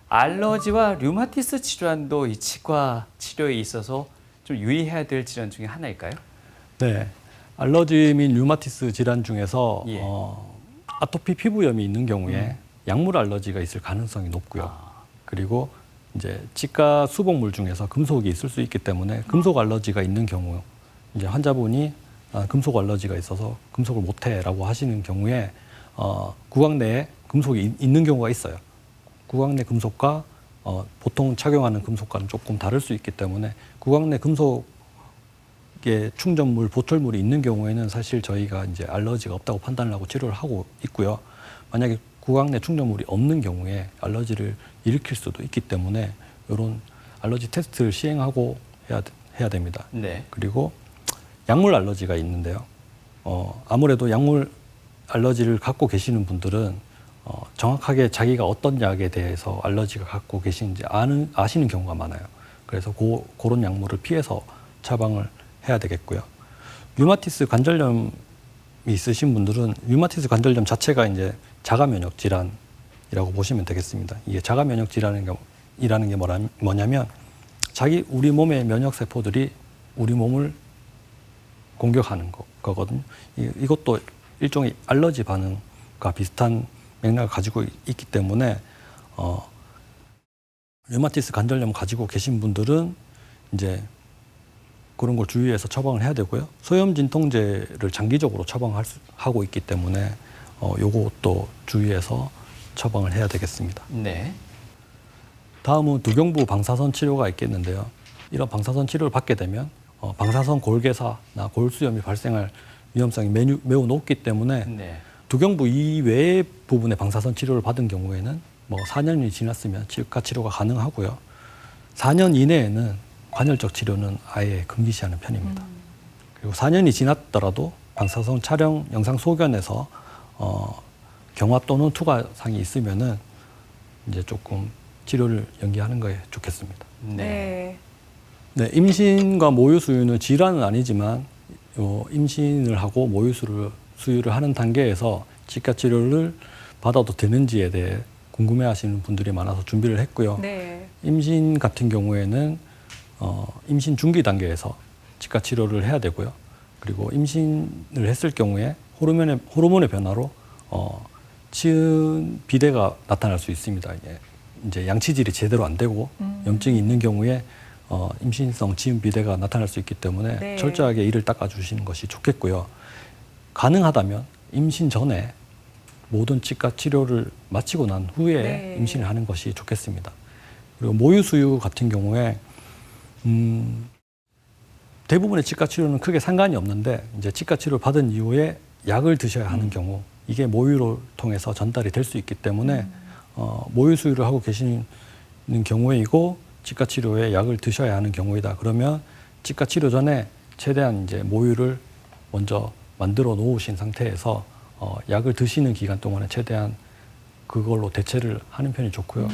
알러지와 류마티스 질환도 이 치과 치료에 있어서 좀 유의해야 될 질환 중에 하나일까요? 네, 알러지 및 류마티스 질환 중에서 예. 아토피 피부염이 있는 경우에 약물 알러지가 있을 가능성이 높고요. 그리고 이제 치과 수복물 중에서 금속이 있을 수 있기 때문에 금속 알러지가 있는 경우, 이제 환자분이 금속 알러지가 있어서 금속을 못해라고 하시는 경우에 구강 내에 금속이 있는 경우가 있어요. 구강 내 금속과 보통 착용하는 금속과는 조금 다를 수 있기 때문에 구강 내 금속의 충전물, 보철물이 있는 경우에는 사실 저희가 이제 알러지가 없다고 판단을 하고 치료를 하고 있고요. 만약에 구강 내 충전물이 없는 경우에 알러지를 일으킬 수도 있기 때문에 이런 알러지 테스트를 시행하고 해야 됩니다. 네. 그리고 약물 알러지가 있는데요. 아무래도 약물 알러지를 갖고 계시는 분들은 정확하게 자기가 어떤 약에 대해서 알러지가 갖고 계신지 아시는 경우가 많아요. 그래서 그런 약물을 피해서 처방을 해야 되겠고요. 류마티스 관절염이 있으신 분들은 류마티스 관절염 자체가 이제 자가 면역 질환이라고 보시면 되겠습니다. 이게 자가 면역 질환이라는 게 뭐냐면 우리 몸의 면역 세포들이 우리 몸을 공격하는 거거든요. 이것도 일종의 알러지 반응과 비슷한 맥락을 가지고 있기 때문에 류마티스 관절염 가지고 계신 분들은 이제 그런 걸 주의해서 처방을 해야 되고요. 소염 진통제를 장기적으로 처방하고 있기 때문에 요것도 주의해서 처방을 해야 되겠습니다. 네. 다음은 두경부 방사선 치료가 있겠는데요. 이런 방사선 치료를 받게 되면 방사선 골괴사나 골수염이 발생할 위험성이 매우 높기 때문에 네. 두경부 이외의 부분의 방사선 치료를 받은 경우에는 4년이 지났으면 치과 치료가 가능하고요. 4년 이내에는 관열적 치료는 아예 금기시하는 편입니다. 그리고 4년이 지났더라도 방사선 촬영 영상 소견에서 경화 또는 투과상이 있으면은 이제 조금 치료를 연기하는 거에 좋겠습니다. 네. 네, 임신과 모유 수유는 질환은 아니지만 임신을 하고 모유 수유를 하는 단계에서 치과 치료를 받아도 되는지에 대해 궁금해하시는 분들이 많아서 준비를 했고요. 네. 임신 같은 경우에는 임신 중기 단계에서 치과 치료를 해야 되고요. 그리고 임신을 했을 경우에 호르몬의 변화로 치은 비대가 나타날 수 있습니다. 이제 양치질이 제대로 안 되고 염증이 있는 경우에 임신성 지은 비대가 나타날 수 있기 때문에 네. 철저하게 이를 닦아주시는 것이 좋겠고요. 가능하다면 임신 전에 모든 치과 치료를 마치고 난 후에 네. 임신을 하는 것이 좋겠습니다. 그리고 모유 수유 같은 경우에 대부분의 치과 치료는 크게 상관이 없는데 이제 치과 치료를 받은 이후에 약을 드셔야 하는 경우 이게 모유를 통해서 전달이 될 수 있기 때문에 모유 수유를 하고 계시는 경우이고 치과 치료에 약을 드셔야 하는 경우이다. 그러면 치과 치료 전에 최대한 이제 모유를 먼저 만들어 놓으신 상태에서 약을 드시는 기간 동안에 최대한 그걸로 대체를 하는 편이 좋고요.